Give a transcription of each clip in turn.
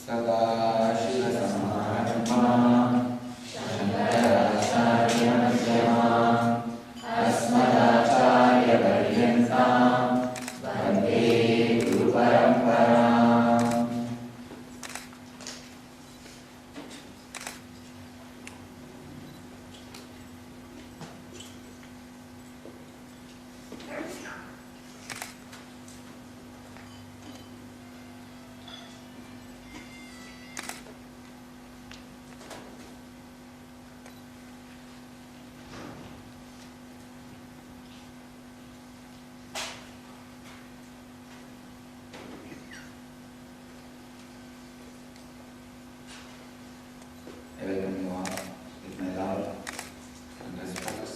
सदाशिवसमारम्भां शङ्कराचार्यमध्यमाम् अस्मदाचार्यपर्यन्तां वन्दे गुरुपरम्पराम्. I welcome you all with my love and respect.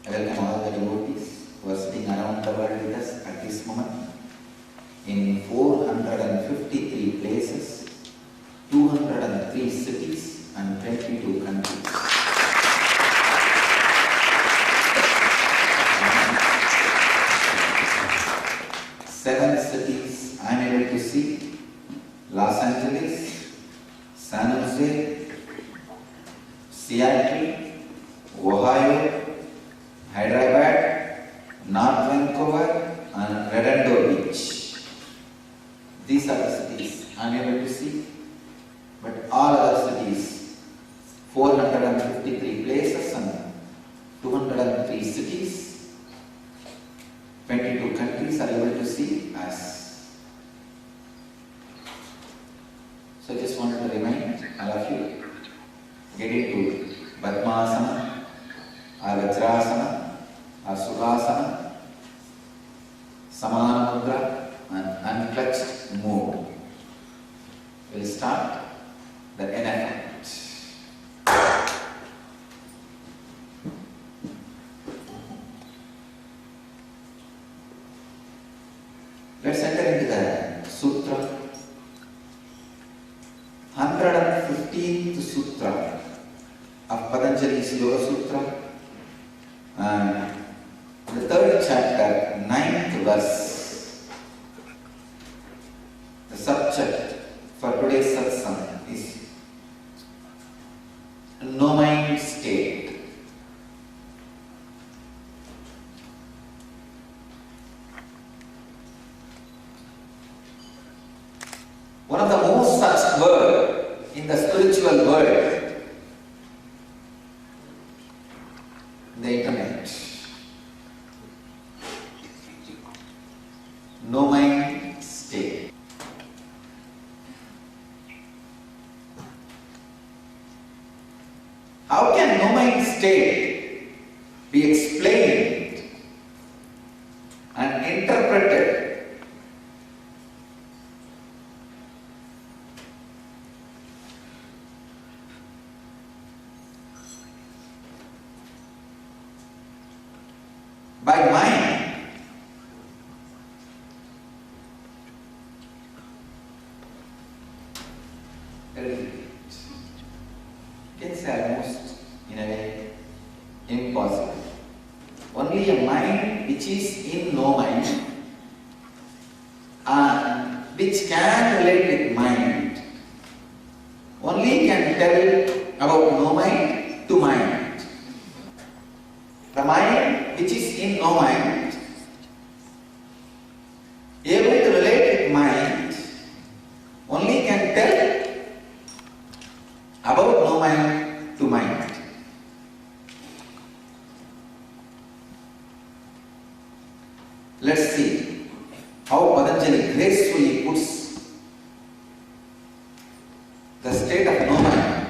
I welcome all the devotees who are sitting around the world with us at this moment in 453 places, 203 cities and 22 countries. 7 cities I am able to see: Los Angeles, San Jose, Seattle, Ohio, Hyderabad, North Vancouver and Redondo Beach. These are the cities I am able to see, but all other cities, 453 places and 203 cities, 22 countries are able to see us. So I just wanted to remind all of you, get into Padmasana or Vajrasana or Sukhasana, Samana Mudra and unclutched move. We'll start the enactment. Let's enter into the Sutra, 115th Sutra of Patanjali's Yoga Sutra, and the 3rd chapter, 9th verse. The subject for today's satsang is no mind state. One of the most searched words in the spiritual world, the internet. No mind state. How can no mind state be explained and interpreted by mind? You can say almost in a way impossible. Only a mind which is in no mind and which can relate with mind only can tell about no mind to mind. The mind which is in no mind, able to relate with mind, only can tell about no mind to mind. Let's see how Patanjali gracefully puts the state of no mind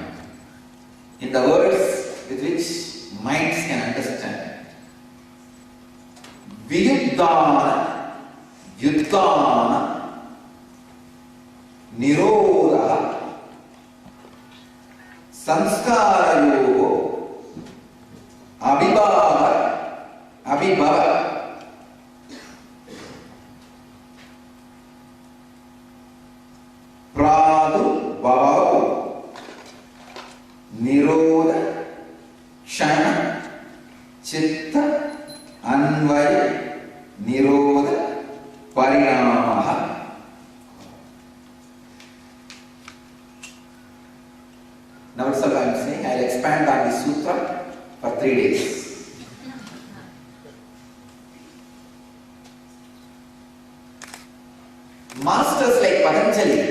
in the words with which minds can understand. Viyuddhana, Vyuddhana, Nirodha, Sanskarayogo, Abhibhava, Pradu Bhavau, chitta anvaya nirodha parinamaha. Now it's all I'm saying. I'll expand on this sutra for 3 days. Masters like Patanjali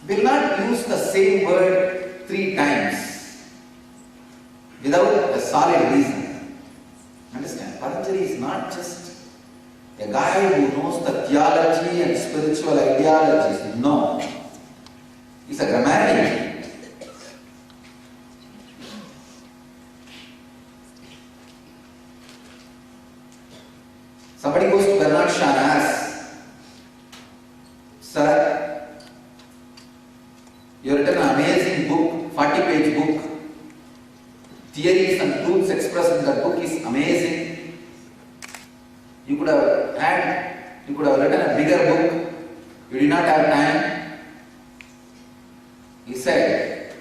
will not use the same word 3 times without a solid reason. Understand? Patanjali is not just a guy who knows the theology and spiritual ideologies. No. He's a grammarian. Somebody goes to Bernard Shaw and asks, "Sir, you have written an amazing book, 40-page book. Theories and truths expressed in that book is amazing. You could have written a bigger book. You did not have time." He said,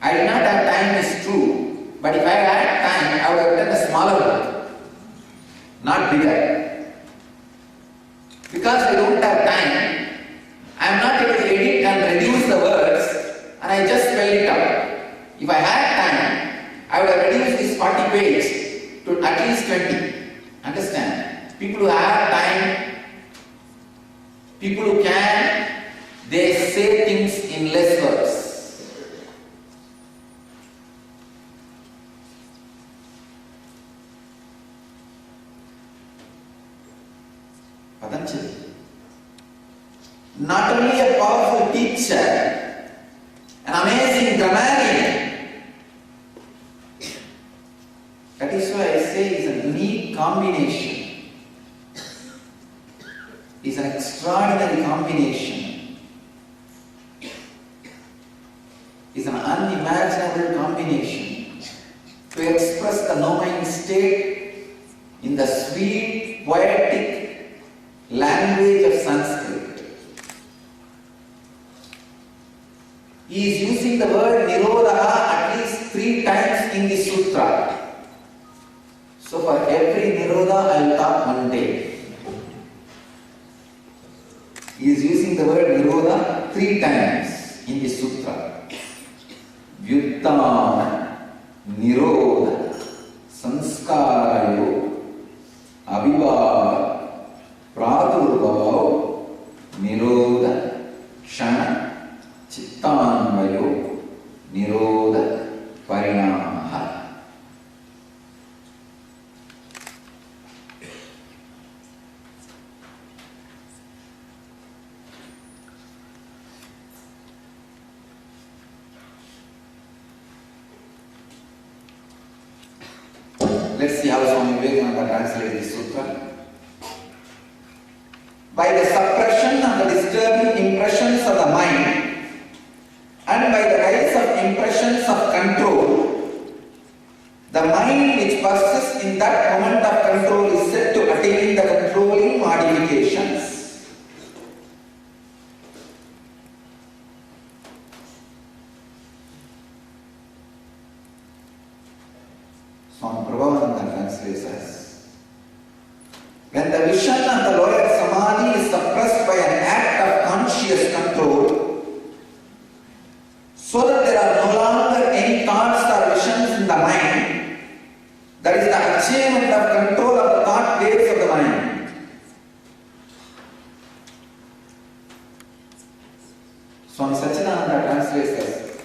"I did not have time is true, but if I had time, I would have written a smaller book, not bigger. Because I don't have time, I am not able to edit and reduce the words, and I just spell it out. If I had time, I would have reduced this 40 page to at least 20. Understand? People who have time, people who can, they say things in less words. Patanjali, not only a powerful teacher, an amazing grammarian. That is why I say it's a unique combination. It's an extraordinary combination. It's an unimaginable combination to express the knowing state in the sweet, poetic language of Sanskrit. He is using the word Nirodha at least 3 times in the sutra. So for every Nirodha I will talk 1 day. He is using the word Nirodha 3 times in the sutra. Vyuttana Nirodha Sanskarayo Abhibhava Pradurbhava Nirodha Kshana Chittanvayo Nirodha Parinamaha. Let's see how Swami Vivekananda translates this sutra. By the suppression and the disturbing impressions of the mind, and by the rise of impressions of control, the mind which persists in that moment of control is said to attain the controlling modifications. Swami Prabhupada translates as, when the vision of the lower samadhi is suppressed by an act of conscious control, so that there are no longer any thoughts or visions in the mind, that is the achievement of control of the thought waves of the mind. Swami Satchidananda translates as,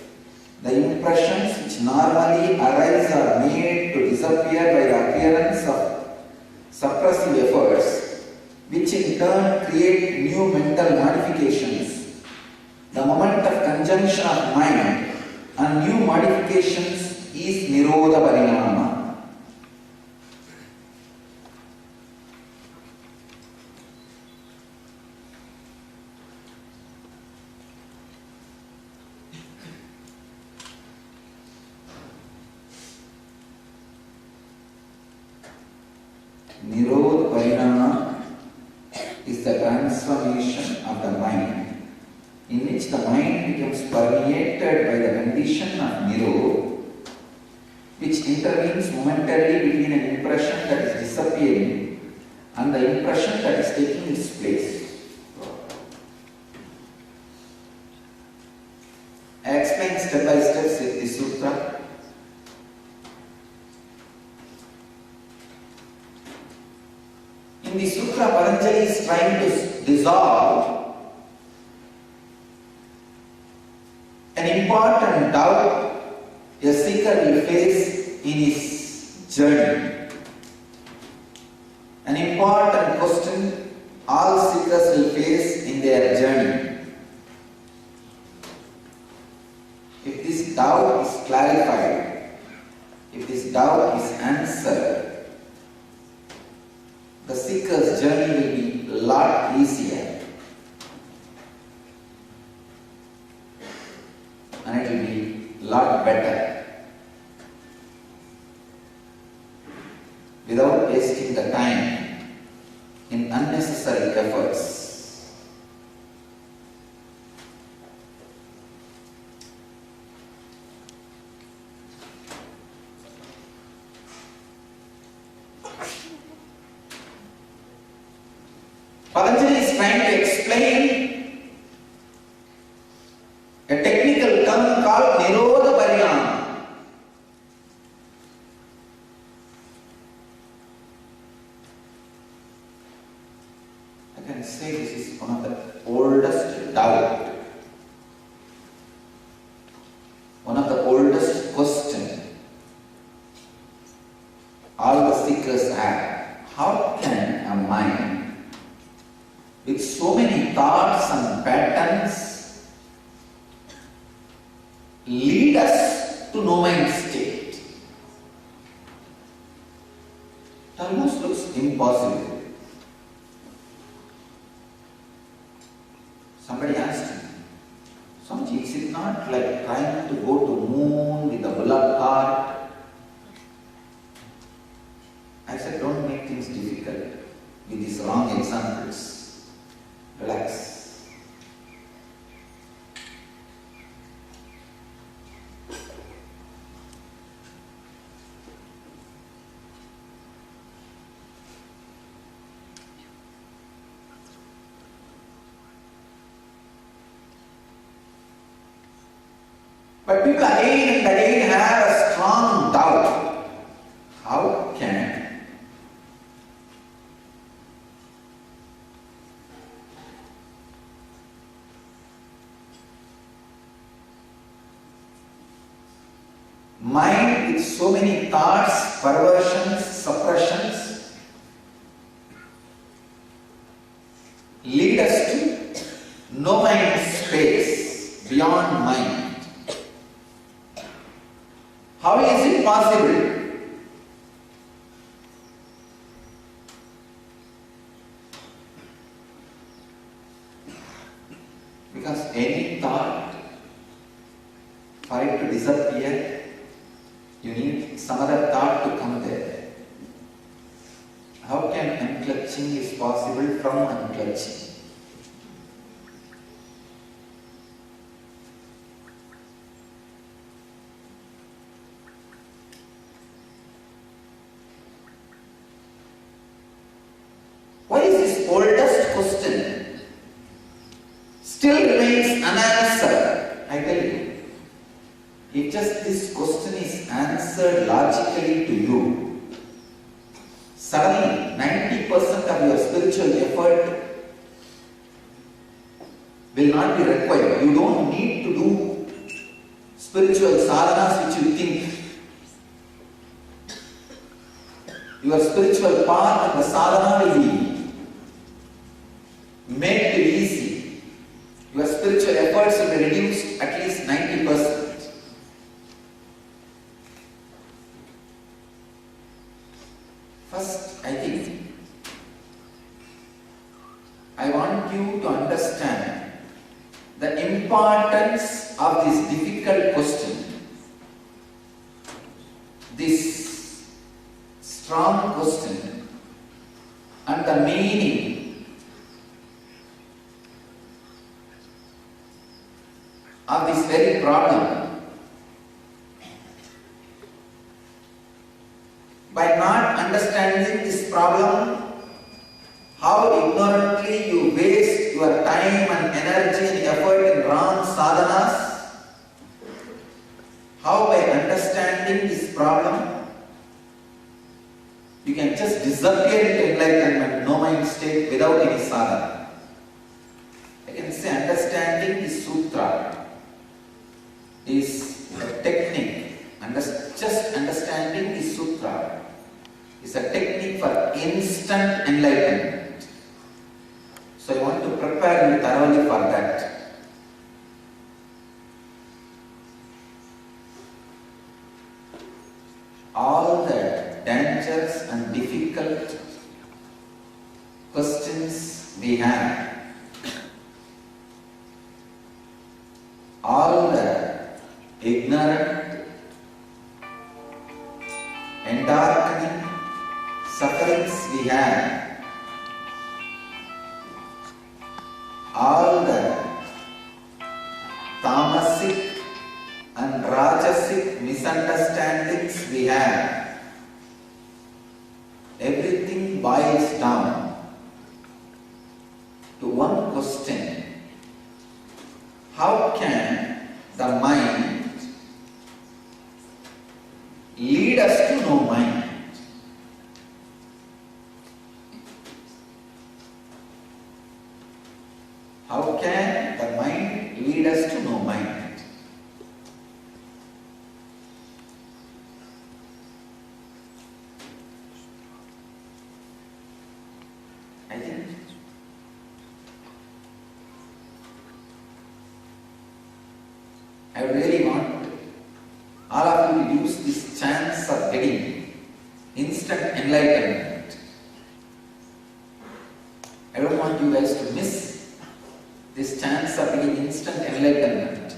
the impressions which normally arise are made to disappear by the appearance of suppressive efforts, which in turn create new mental modifications. The moment of conjunction of mind and new modifications is Nirodha Parinama. Nirodha Parinama is the transformation of the mind, in which the mind becomes permeated affected by the condition of Nirodha, which intervenes momentarily between an impression that is disappearing and the impression that is taking its place. I explain step by step this sutra. In the sutra, Patanjali is trying to dissolve an important doubt a seeker will face in his journey. An important question all seekers will face in their journey. If this doubt is clarified, if this doubt is answered, the seeker's journey will be a lot easier and it will be a lot better without wasting the time in unnecessary efforts. Patanjali is trying to explain a technical term called Nirodha Parinama. I can say this is one of the oldest doubt, one of the oldest questions all the seekers have. How can a mind with so many thoughts and patterns lead us to no mind state? It almost looks impossible. Somebody asked me, Swamiji, is it not like trying to go to moon with a bullock cart? I said, don't make things difficult with these wrong examples. Relax. But people again and again have a strong doubt. How can mind with so many thoughts, perversions, suppressions lead us to no mind space, beyond mind? How is it possible? Because any thought, for it to disappear, you need some other thought to come there. How can unclutching is possible from unclutching? Why is this oldest question still remains unanswered? I tell you. If just this question is answered logically to you, suddenly 90% of your spiritual effort will not be required. You don't need to do spiritual sadhanas which you think. Your spiritual path and the sadhana will be made to easy. Your spiritual efforts will be reduced at least 90%. First, I think, I want you to understand the importance of this difficult question, this strong question, and the meaning of this very a problem. By not understanding this problem, how ignorantly you waste your time and energy and effort in wrong sadhanas, how by understanding this problem, you can just disappear into enlightenment, no mind state without any sadhana. I can say understanding this sutra is a technique. Just understanding this sutra is a technique for instant enlightenment. So I want to prepare you thoroughly for that. All the dangers and difficult questions we have, all the ignorant and darkening sufferings we have, all the tamasic and rajasic misunderstandings we have, everything boils down to one question: how can the mind lead us to know mind? How can the mind lead us to know mind? I think I really want all of you to use this chance of getting instant enlightenment. I don't want you guys to miss this chance of getting instant enlightenment.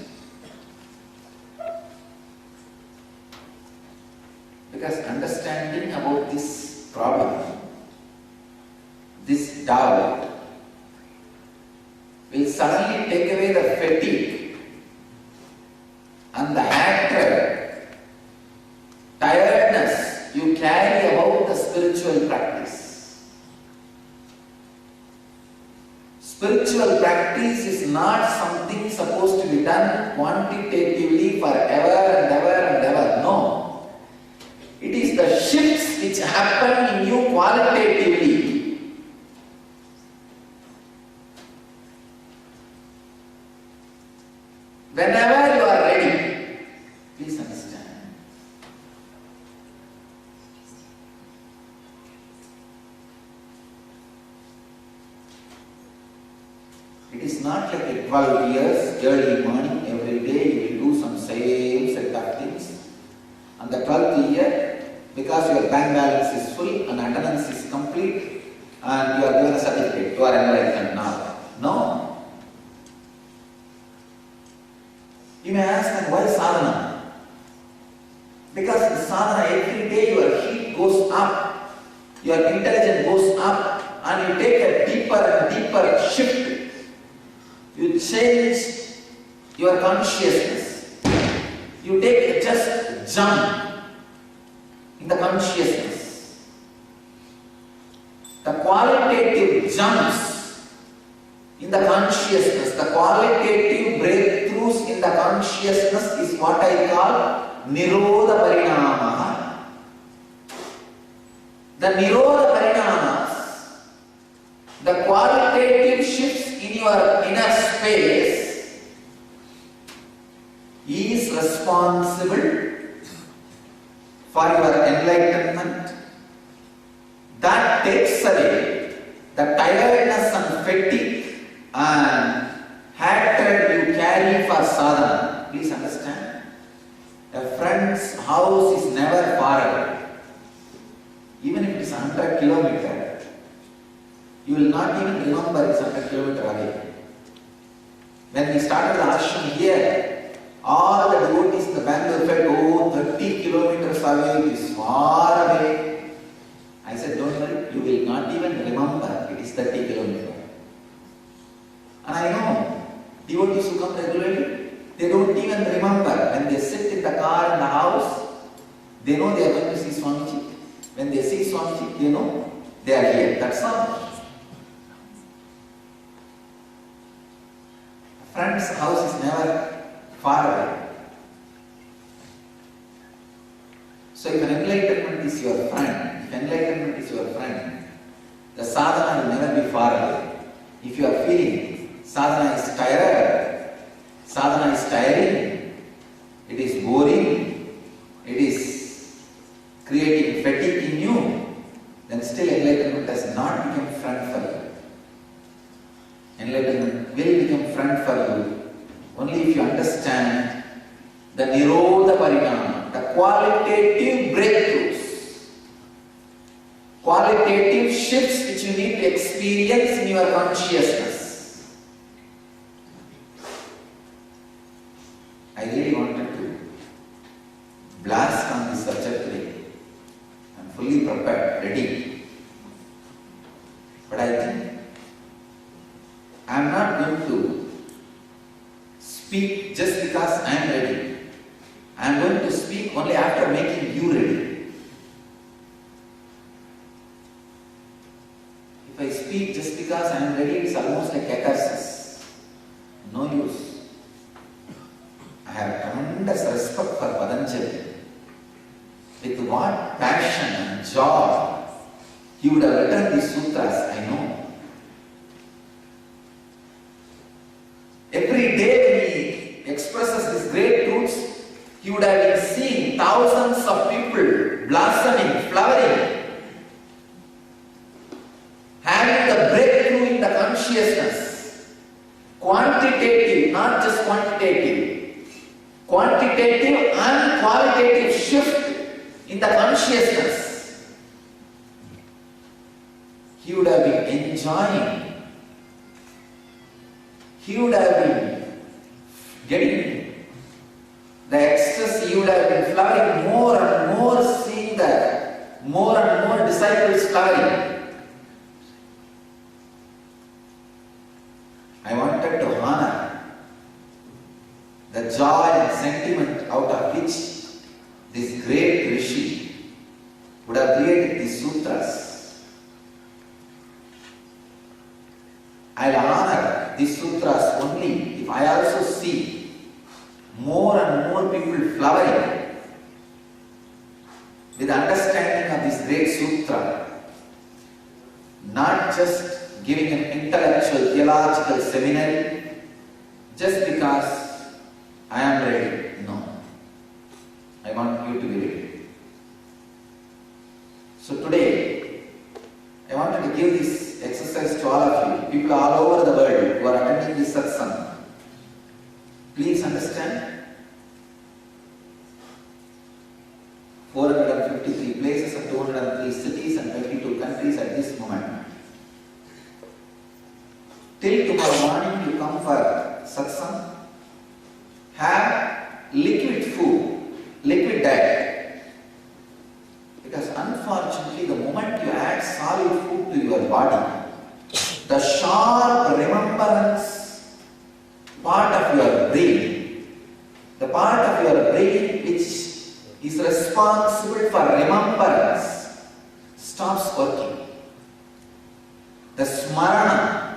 Because understanding about this problem, this doubt, will suddenly take away the fatigue and the hatred, tiredness you carry about the spiritual practice. Spiritual practice is not something supposed to be done quantitatively forever and ever and ever. No. It is the shifts which happen in you qualitatively. Whenever you are ready, please understand. It is not like a 12 years, early morning, every day you will do some same set of things. And the 12th year, because your bank balance is full and attendance is complete, and you are given a certificate, you are enlightened now. No. You may ask, then why sadhana? Because in sadhana, every day your heat goes up, your intelligence goes up, and you take a deeper and deeper shift. You change your consciousness. You take a just jump in the consciousness. The qualitative jumps in the consciousness, the qualitative breakthroughs in the consciousness is what I call Nirodha Parinamaha. The Nirodha Parinamas, the qualitative shifts in your inner space, is responsible for your enlightenment. That takes away the tiredness and fatigue and hatred you carry for sadhana. Please understand. A friend's house is never far away. Even if it is 100 kilometers, you will not even remember it's 100 kilometers away. When we started the ashram here, all the devotees in the Bangalore felt, 30 kilometers away, it is far away. I said, don't worry, you will not even remember it is 30 kilometers. And I know, devotees who come regularly, they don't even remember They know they are going to see Swamiji. When they see Swamiji, they know they are here. That's all. A friend's house is never far away. So if enlightenment is your friend, the sadhana will never be far away. If you are feeling sadhana is tiring, it is boring, it is creating fatigue in you, then still enlightenment has not become friend for you. Enlightenment will become friend for you only if you understand the Nirodha Parinama, the qualitative breakthroughs, qualitative shifts which you need to experience in your consciousness. I really wanted to blast on this subject today. I am fully prepared, ready. But I think I am not going to speak just because I am ready. I am going to speak only after making you ready. If I speak just because I am ready, it's almost like catharsis. No use. I have tremendous respect for Patanjali. With what passion and joy he would have written these sutras, I know. Every day when he expresses these great truths, he would have been seeing thousands of people blossoming, flowering, having the breakthrough in the consciousness. Quantitative, not just quantitative. Quantitative and qualitative shift in the consciousness. He would have been enjoying. He would have been getting the ecstasy. He would have been flowering more and more, seeing that more and more disciples flowering. I wanted to honor the joy and sentiment out of which this great Rishi would have created these sutras. I'll honor these sutras only if I also see more and more people flowering with understanding of this great sutra, not just giving an intellectual theological seminary just because I am ready. No. I want you to be ready. So today, I wanted to give this exercise to all of you, people all over the world who are attending this satsang. Please understand, 453 places and 203 cities and 22 countries at this moment. Till tomorrow morning you come for satsang, have liquid food, liquid diet. Because unfortunately the moment you add solid food to your body, the sharp remembrance part of your brain, the part of your brain which is responsible for remembrance, stops working. The smarana,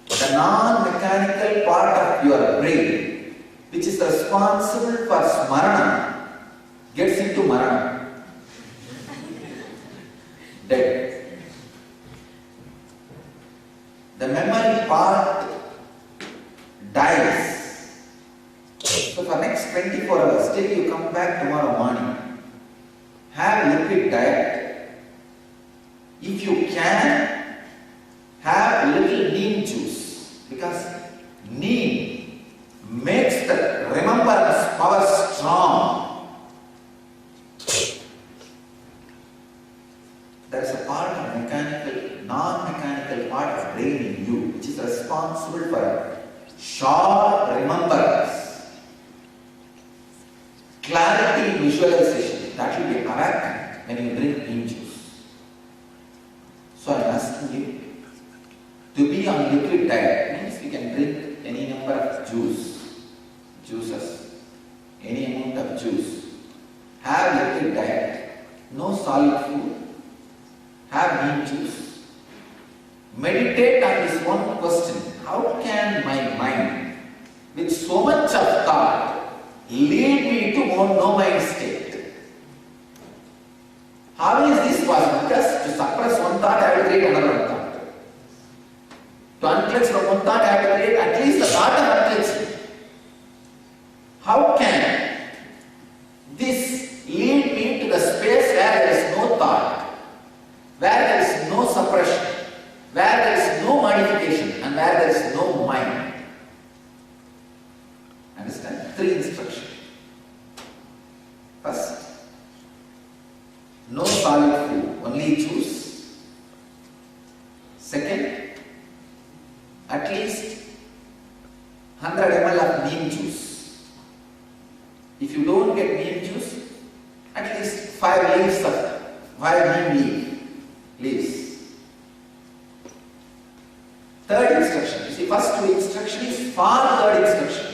the non-mechanical part of your brain which is responsible for smarana, gets into marana. Dead. The memory part dies. So for next 24 hours, till you come back tomorrow morning, have liquid diet. If you can, have a little neem juice, because neem makes the remembrance power strong. There is a part of mechanical, non-mechanical part of brain in you which is responsible for short remembrance, clarity in visualization. That will be awakened when you drink neem juice. So I am asking you to be on liquid diet. Means you can drink any number of juices, any amount of juice. Have liquid complete diet, no solid food, have neem juice. Meditate on this one question: how can my mind, with so much of thought, lead me to no mind state? How is this possible? Because to suppress one thought, I have to create another one thought. To unclench from one thought, I have to create at least the thought of unclenching. How can this lead me to the space where there is no thought, where there is no suppression, where there is no modification, and where there is no mind? Understand? 3 instructions. First, no solid food, only juice. Second, at least 100 ml of neem juice. If you don't get neem juice, at least 5 leaves of 5 neem leaves. Third instruction. You see, first 2 instruction is far third instruction.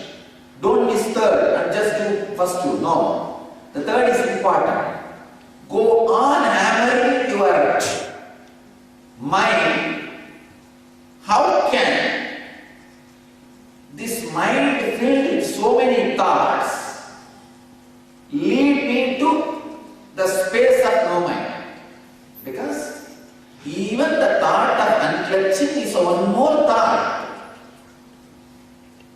Don't miss third and just do first 2. No. The third is important. Go on hammering your mind. How can this mind filled with so many thoughts lead me to the space of no mind? Because even the thought of unclenching is one more thought.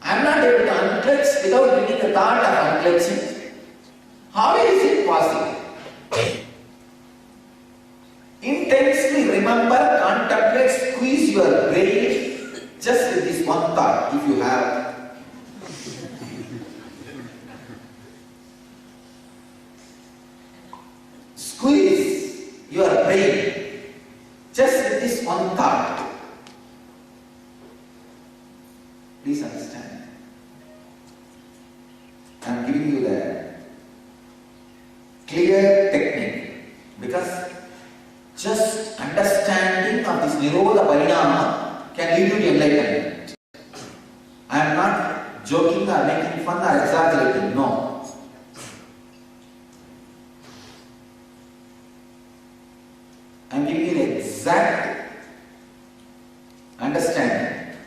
I am not able to unclench without bringing the thought of unclenching. How is it possible? Intensely remember, contemplate, squeeze your brain just with this one thought if you have. Squeeze your brain just with this one thought. Please understand. I am giving you the clear technique because just understanding of this Nirodha Parinama can lead you to enlightenment. I am not joking or making fun or exaggerating, no. I am giving you the exact understanding.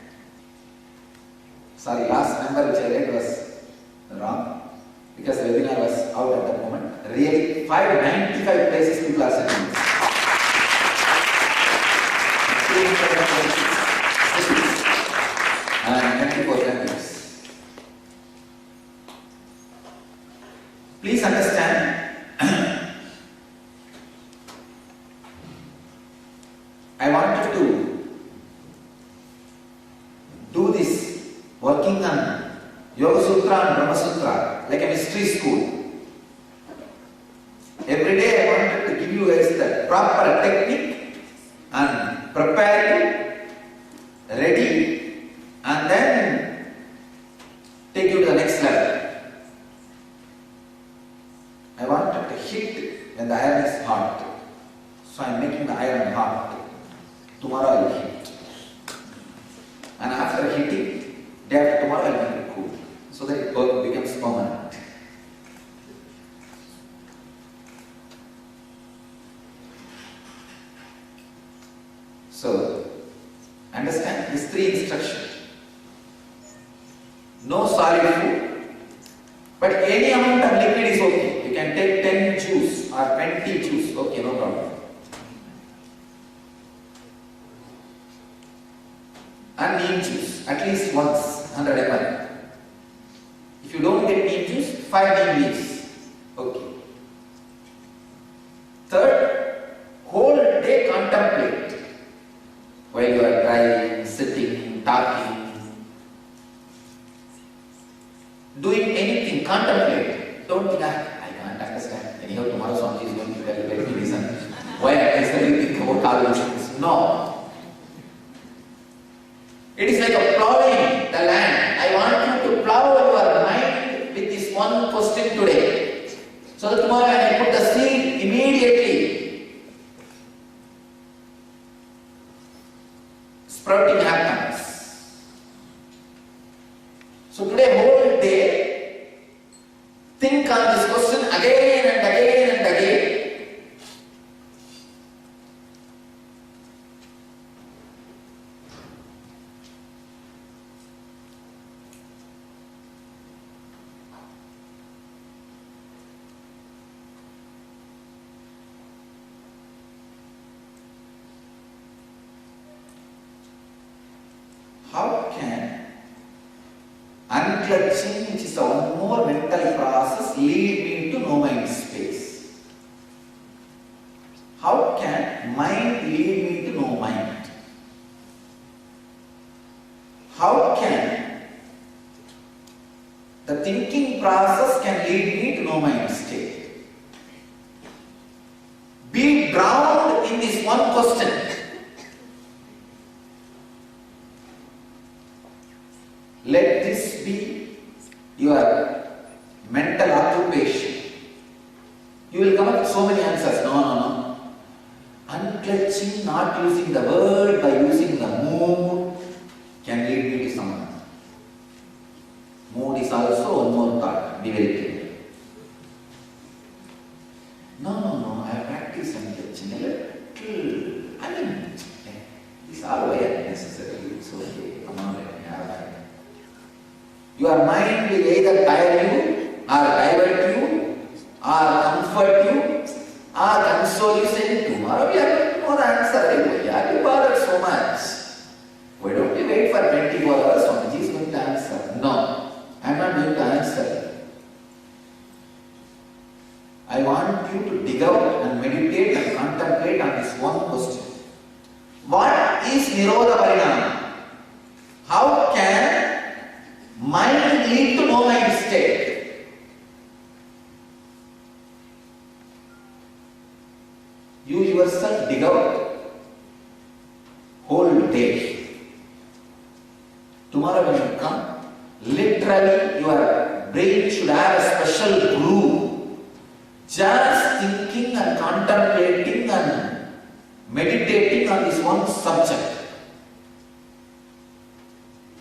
Sorry, last number which I read was wrong because the webinar was out at that moment. Really, 595 places people are sitting. And 24 countries. Please understand, I wanted to do this working on Yoga Sutra and Brahma Sutra like a mystery school. Every day I wanted to give you the proper technique and prepare you, ready, and then take you to the next level. I wanted to hit when the iron is hot. So I am making the iron hot. Tomorrow I will hit. And after hitting, day after tomorrow I will make it cool. So that it becomes permanent. So, understand these 3 instructions. No solid food, but any amount of liquid is okay. You can take 10 juice or 20 juice, okay, no problem. And neem juice, at least once, 100 ml. If you don't get neem juice, 5 neem leaves, okay. Third, whole day contemplate. While you are driving, sitting, talking, doing anything, contemplate. Don't think, I can't understand. Anyhow, tomorrow Swamiji is going to tell you, let me listen. Why necessarily think about all these things? No. It is like a plowing the land. I want you to plow your mind with this one question today. So that tomorrow when I put the seed, immediately sprouting happens. So today whole day think on this question again and again and again. How can unclutching, which is one more mental process, lead me to no mind space? How can mind lead me to no mind? How can the thinking process can lead me to no mind state? Be drowned in this one question. Let this be your mental occupation. You will come up with so many answers. No. Unclutching, not using the word, by using the mood, can lead me to someone. Mood is also one more thought. Be very clear. No. I have practiced unclutching a little. These are very unnecessary. It's okay. Come on, let me have that. Your mind will either tire you, or divert you, or comfort you, or console you, saying, tomorrow we are going to know the answer. Why are you bothered so much? Why don't you wait for 24 hours? Swamiji is going to answer. No, I am not going to answer. I want you to dig out and meditate and contemplate on this one question. What is Nirodha Parinama? How can mind lead to no mind state? You yourself dig out whole day. Tomorrow when you come, literally your brain should have a special groove. Just thinking and contemplating and meditating on this one subject.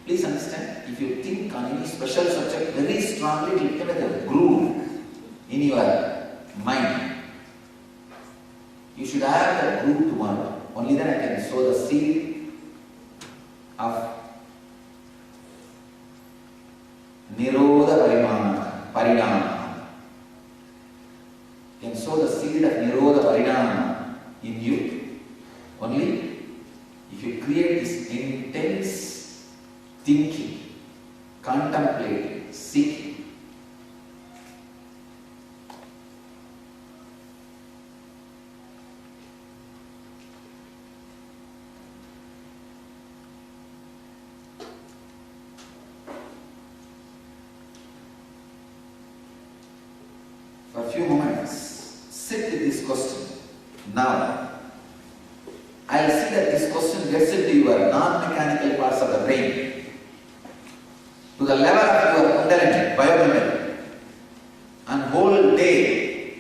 Please understand, if you think on any special subject very strongly, it will become a groove in your mind. You should have that groove tomorrow. Only then I can sow the seed of Nirodha Parinama. You can sow the seed of Nirodha Parinama in you only if you create this intense thinking, contemplating, seeking. For a few moments, sit with this question. Now, I will see that this question gets into your non-mechanical parts of the brain, to the level of your Kundalini, biomemory, and whole day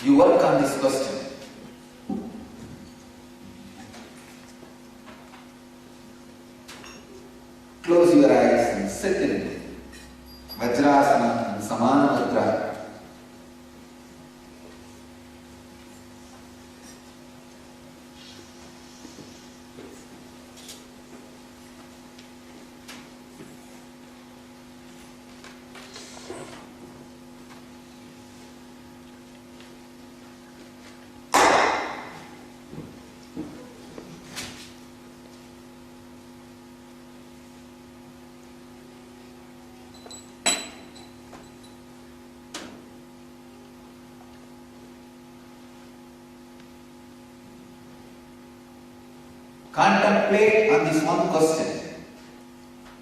you work on this question. Close your eyes and sit in Vajrasana and Samana Mudra. Contemplate on this one question.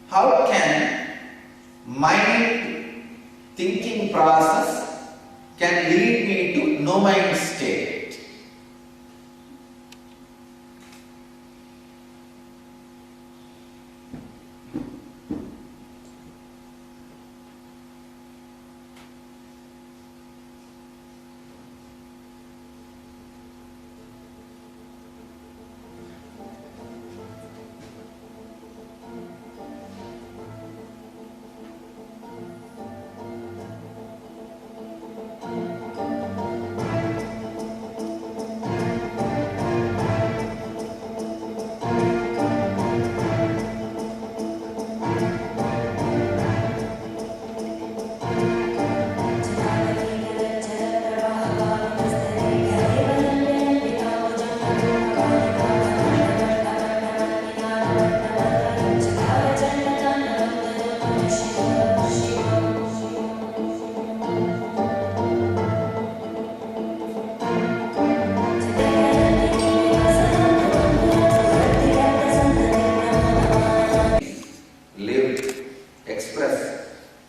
How can mind thinking process can lead me to no mind state?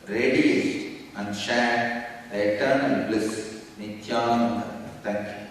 radiate and share the eternal bliss, Nityananda. Thank you.